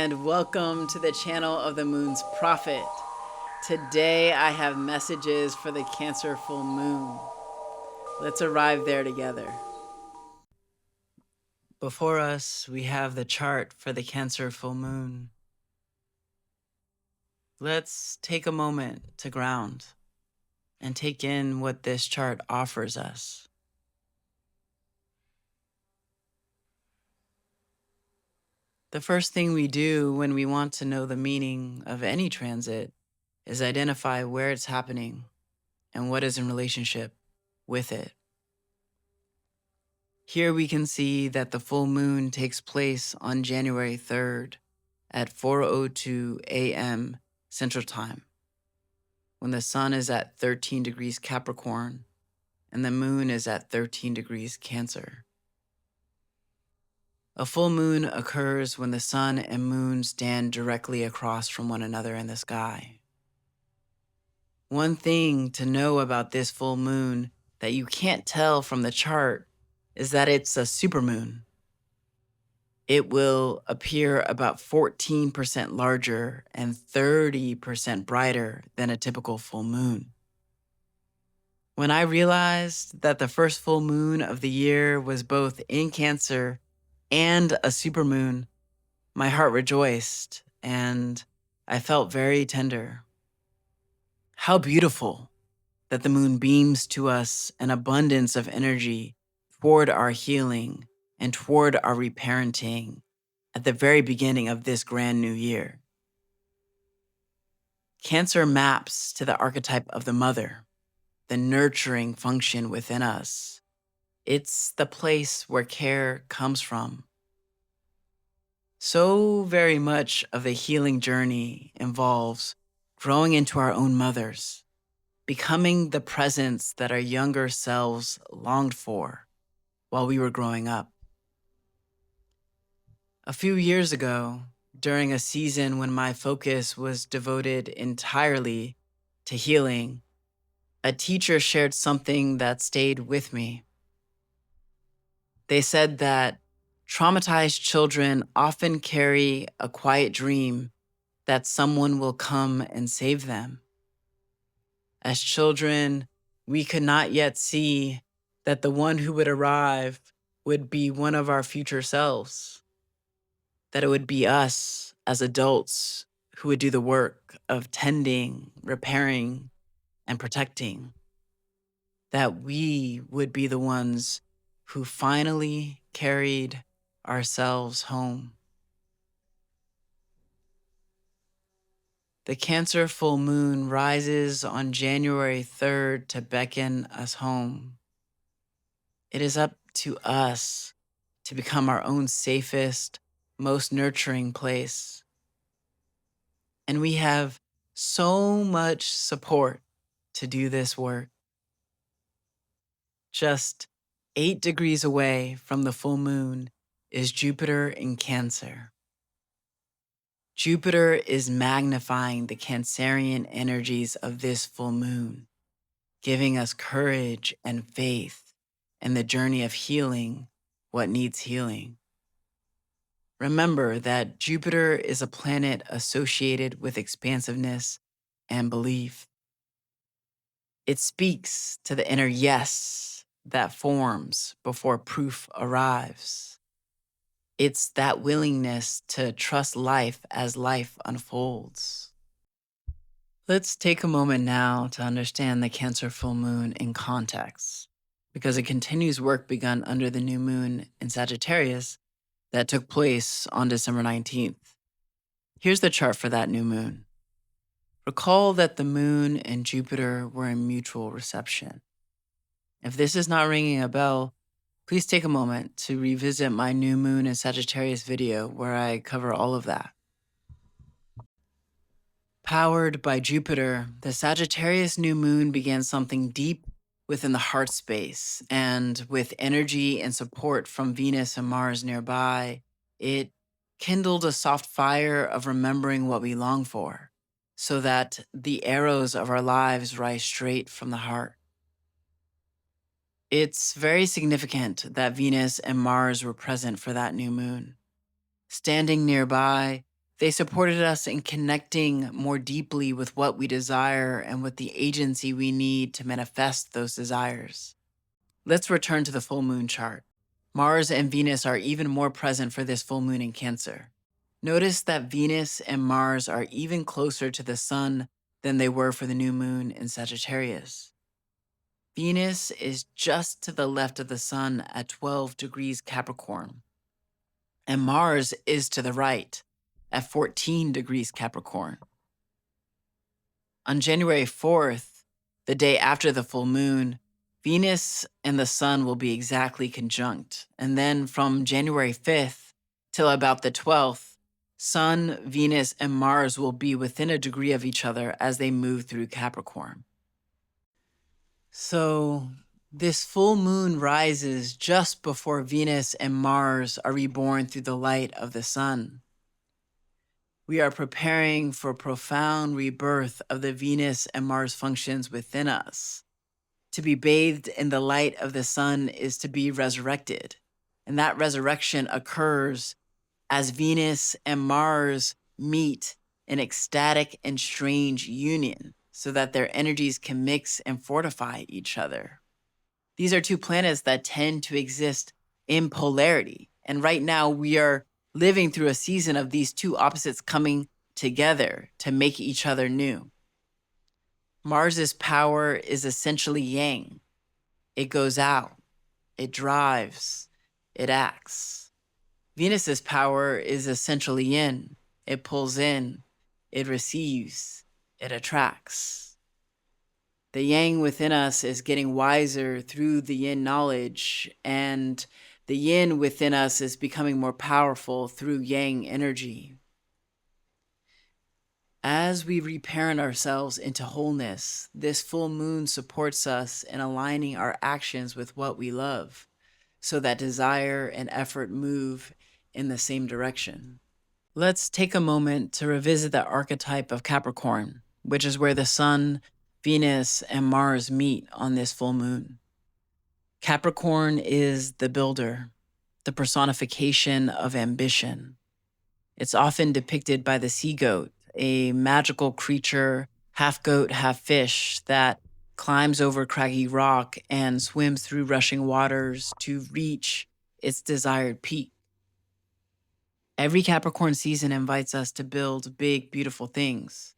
and welcome to the channel of the Moon's Prophet. Today I have messages for the Cancer full moon. Let's arrive there together. Before us, we have the chart for the Cancer full moon. Let's take a moment to ground and take in what this chart offers us. The first thing we do when we want to know the meaning of any transit is identify where it's happening and what is in relationship with it. Here we can see that the full moon takes place on January 3rd at 4:02 a.m. Central Time, when the sun is at 13 degrees Capricorn and the moon is at 13 degrees Cancer. A full moon occurs when the sun and moon stand directly across from one another in the sky. One thing to know about this full moon that you can't tell from the chart is that it's a supermoon. It will appear about 14% larger and 30% brighter than a typical full moon. When I realized that the first full moon of the year was both in Cancer and a supermoon, my heart rejoiced and I felt very tender. How beautiful that the moon beams to us an abundance of energy toward our healing and toward our reparenting at the very beginning of this grand new year. Cancer maps to the archetype of the mother, the nurturing function within us. It's the place where care comes from. So very much of the healing journey involves growing into our own mothers, becoming the presence that our younger selves longed for while we were growing up. A few years ago, during a season when my focus was devoted entirely to healing, a teacher shared something that stayed with me. They said that traumatized children often carry a quiet dream that someone will come and save them. As children, we could not yet see that the one who would arrive would be one of our future selves, that it would be us as adults who would do the work of tending, repairing, and protecting, that we would be the ones who finally carried ourselves home. The Cancer full moon rises on January 3rd to beckon us home. It is up to us to become our own safest, most nurturing place. And we have so much support to do this work. Just 8 degrees away from the full moon is Jupiter in Cancer. Jupiter is magnifying the Cancerian energies of this full moon, giving us courage and faith in the journey of healing what needs healing. Remember that Jupiter is a planet associated with expansiveness and belief. It speaks to the inner yes that forms before proof arrives. It's that willingness to trust life as life unfolds. Let's take a moment now to understand the Cancer full moon in context, because it continues work begun under the new moon in Sagittarius that took place on December 19th. Here's the chart for that new moon. Recall that the moon and Jupiter were in mutual reception. If this is not ringing a bell, please take a moment to revisit my new moon in Sagittarius video where I cover all of that. Powered by Jupiter, the Sagittarius new moon began something deep within the heart space, and with energy and support from Venus and Mars nearby, it kindled a soft fire of remembering what we long for, so that the arrows of our lives rise straight from the heart. It's very significant that Venus and Mars were present for that new moon. Standing nearby, They supported us in connecting more deeply with what we desire and with the agency we need to manifest those desires. Let's return to the full moon chart. Mars and Venus are even more present for this full moon in Cancer. Notice that Venus and Mars are even closer to the sun than they were for the new moon in Sagittarius. Venus is just to the left of the sun at 12 degrees Capricorn, and Mars is to the right at 14 degrees Capricorn. On January 4th, the day after the full moon, Venus and the sun will be exactly conjunct. And then from January 5th till about the 12th, Sun, Venus, and Mars will be within a degree of each other as they move through Capricorn. So this full moon rises just before Venus and Mars are reborn through the light of the sun. We are preparing for profound rebirth of the Venus and Mars functions within us. To be bathed in the light of the sun is to be resurrected. And that resurrection occurs as Venus and Mars meet in ecstatic and strange union so that their energies can mix and fortify each other. These are two planets that tend to exist in polarity. And right now we are living through a season of these two opposites coming together to make each other new. Mars's power is essentially yang. It goes out, it drives, it acts. Venus's power is essentially yin. It pulls in, it receives, it attracts. The yang within us is getting wiser through the yin knowledge, and the yin within us is becoming more powerful through yang energy. As we reparent ourselves into wholeness, this full moon supports us in aligning our actions with what we love, so that desire and effort move in the same direction. Let's take a moment to revisit the archetype of Capricorn, which is where the sun, Venus, and Mars meet on this full moon. Capricorn is the builder, the personification of ambition. It's often depicted by the sea goat, a magical creature, half goat, half fish, that climbs over craggy rock and swims through rushing waters to reach its desired peak. Every Capricorn season invites us to build big, beautiful things,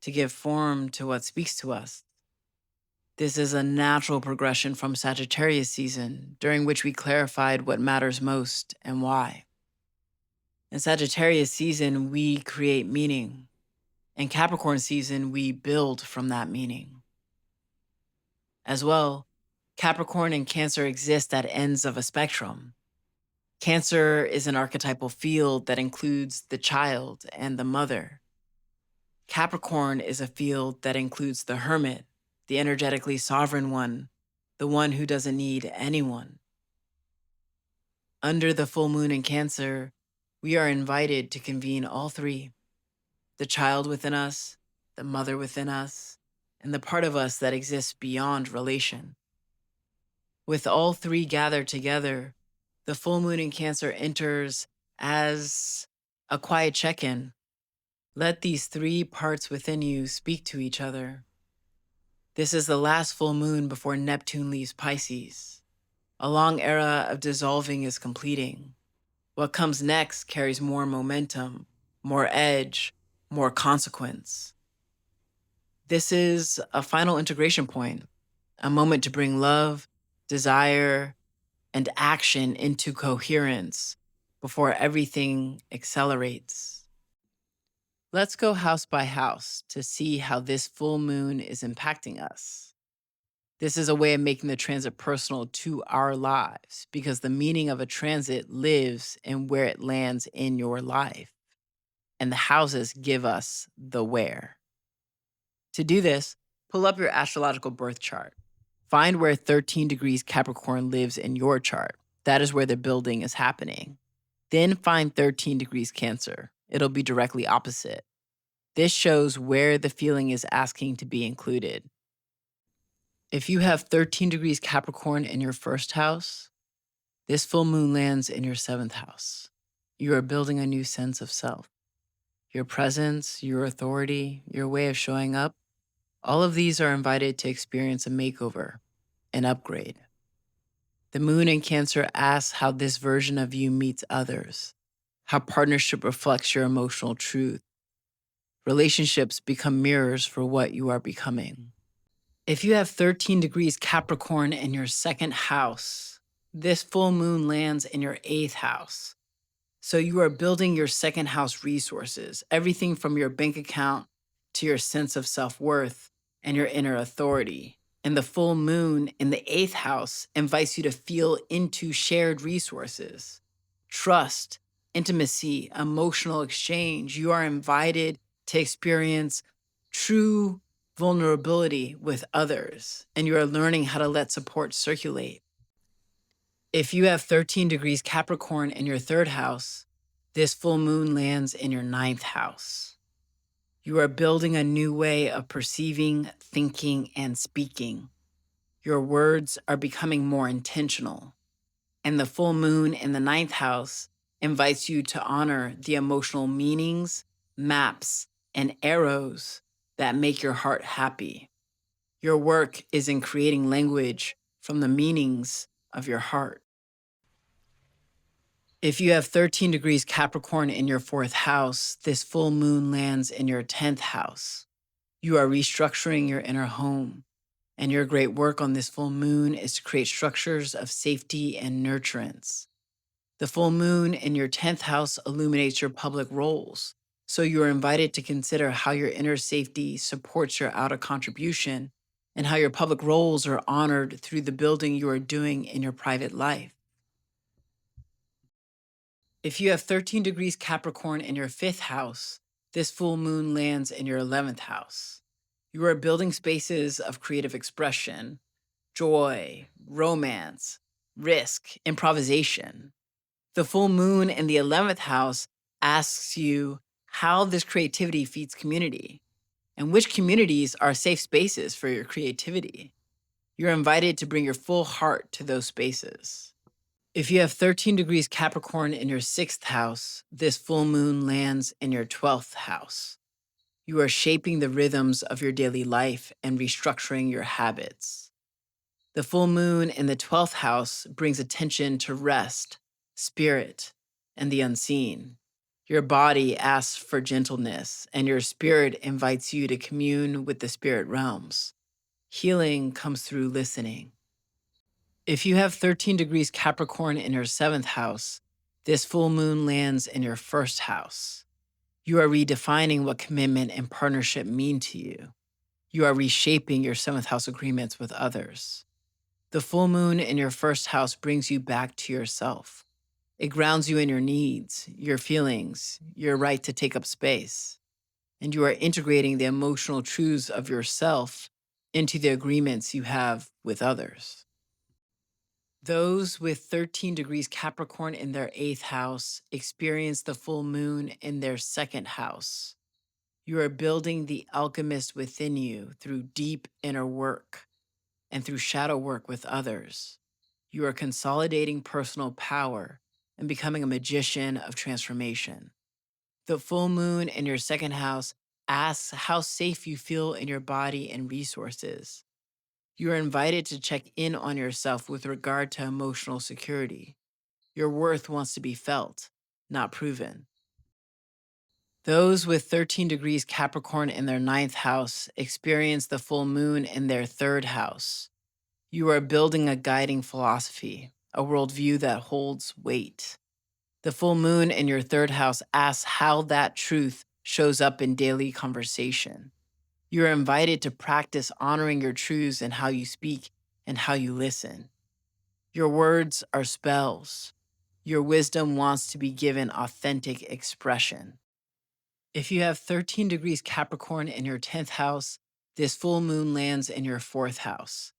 to give form to what speaks to us. This is a natural progression from Sagittarius season, during which we clarified what matters most and why. In Sagittarius season, we create meaning. In Capricorn season, we build from that meaning. As well, Capricorn and Cancer exist at ends of a spectrum. Cancer is an archetypal field that includes the child and the mother. Capricorn is a field that includes the hermit, the energetically sovereign one, the one who doesn't need anyone. Under the full moon in Cancer, we are invited to convene all three: the child within us, the mother within us, and the part of us that exists beyond relation. With all three gathered together, the full moon in Cancer enters as a quiet check-in. Let these three parts within you speak to each other. This is the last full moon before Neptune leaves Pisces. A long era of dissolving is completing. What comes next carries more momentum, more edge, more consequence. This is a final integration point, a moment to bring love, desire, and action into coherence before everything accelerates. Let's go house by house to see how this full moon is impacting us. This is a way of making the transit personal to our lives, because the meaning of a transit lives in where it lands in your life, and the houses give us the where. To do this, pull up your astrological birth chart. Find where 13 degrees Capricorn lives in your chart. That is where the building is happening. Then find 13 degrees Cancer. It'll be directly opposite. This shows where the feeling is asking to be included. If you have 13 degrees Capricorn in your first house, this full moon lands in your seventh house. You are building a new sense of self. Your presence, your authority, your way of showing up, all of these are invited to experience a makeover, an upgrade. The moon in Cancer asks how this version of you meets others, how partnership reflects your emotional truth. Relationships become mirrors for what you are becoming. If you have 13 degrees Capricorn in your second house, this full moon lands in your eighth house. So you are building your second house resources, everything from your bank account to your sense of self-worth and your inner authority. And the full moon in the eighth house invites you to feel into shared resources, trust, intimacy, emotional exchange. You are invited to experience true vulnerability with others, and you are learning how to let support circulate. If you have 13 degrees Capricorn in your third house, this full moon lands in your ninth house. You are building a new way of perceiving, thinking, and speaking. Your words are becoming more intentional. And the full moon in the ninth house invites you to honor the emotional meanings, maps, and arrows that make your heart happy. Your work is in creating language from the meanings of your heart. If you have 13 degrees Capricorn in your fourth house, this full moon lands in your 10th house. You are restructuring your inner home, and your great work on this full moon is to create structures of safety and nurturance. The full moon in your 10th house illuminates your public roles, so you are invited to consider how your inner safety supports your outer contribution and how your public roles are honored through the building you are doing in your private life. If you have 13 degrees Capricorn in your fifth house, this full moon lands in your 11th house. You are building spaces of creative expression, joy, romance, risk, improvisation. The full moon in the 11th house asks you how this creativity feeds community and which communities are safe spaces for your creativity. You're invited to bring your full heart to those spaces. If you have 13 degrees Capricorn in your sixth house, this full moon lands in your 12th house. You are shaping the rhythms of your daily life and restructuring your habits. The full moon in the 12th house brings attention to rest, spirit, and the unseen. Your body asks for gentleness, and your spirit invites you to commune with the spirit realms. Healing comes through listening. If you have 13 degrees Capricorn in your seventh house, this full moon lands in your first house. You are redefining what commitment and partnership mean to you. You are reshaping your seventh house agreements with others. The full moon in your first house brings you back to yourself. It grounds you in your needs, your feelings, your right to take up space. And you are integrating the emotional truths of yourself into the agreements you have with others. Those with 13 degrees Capricorn in their eighth house experience the full moon in their second house. You are building the alchemist within you through deep inner work and through shadow work with others. You are consolidating personal power and becoming a magician of transformation. The full moon in your second house asks how safe you feel in your body and resources. You are invited to check in on yourself with regard to emotional security. Your worth wants to be felt, not proven. Those with 13 degrees Capricorn in their ninth house experience the full moon in their third house. You are building a guiding philosophy, a worldview that holds weight. The full moon in your third house asks how that truth shows up in daily conversation. You are invited to practice honoring your truths in how you speak and how you listen. Your words are spells. Your wisdom wants to be given authentic expression. If you have 13 degrees Capricorn in your 10th house, this full moon lands in your fourth house.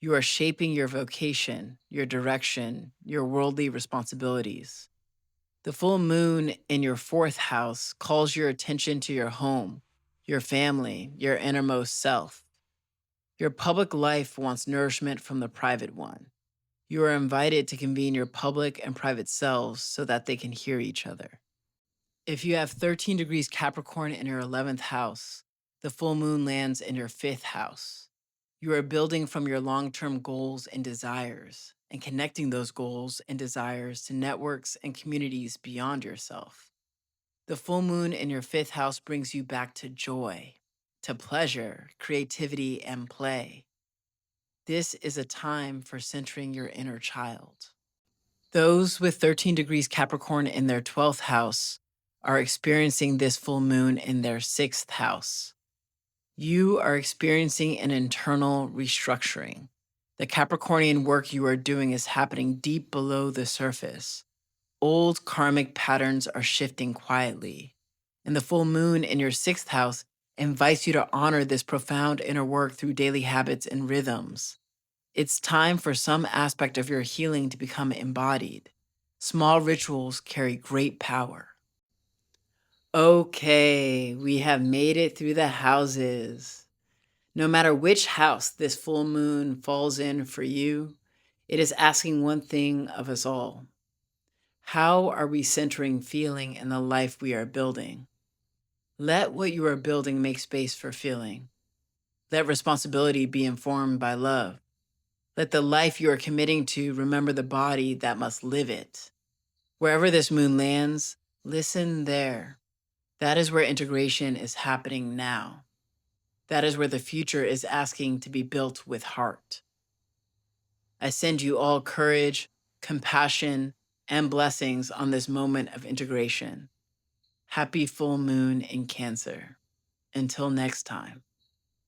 You are shaping your vocation, your direction, your worldly responsibilities. The full moon in your fourth house calls your attention to your home, your family, your innermost self. Your public life wants nourishment from the private one. You are invited to convene your public and private selves so that they can hear each other. If you have 13 degrees Capricorn in your 11th house, the full moon lands in your 5th house. You are building from your long-term goals and desires and connecting those goals and desires to networks and communities beyond yourself. The full moon in your 5th house brings you back to joy, to pleasure, creativity, and play. This is a time for centering your inner child. Those with 13 degrees Capricorn in their 12th house are experiencing this full moon in their 6th house. You are experiencing an internal restructuring. The Capricornian work you are doing is happening deep below the surface. Old karmic patterns are shifting quietly. And the full moon in your 6th house invites you to honor this profound inner work through daily habits and rhythms. It's time for some aspect of your healing to become embodied. Small rituals carry great power. Okay, we have made it through the houses. No matter which house this full moon falls in for you, it is asking one thing of us all. How are we centering feeling in the life we are building? Let what you are building make space for feeling. Let responsibility be informed by love. Let the life you are committing to remember the body that must live it. Wherever this moon lands, listen there. That is where integration is happening now. That is where the future is asking to be built with heart. I send you all courage, compassion, and blessings on this moment of integration. Happy full moon in Cancer. Until next time.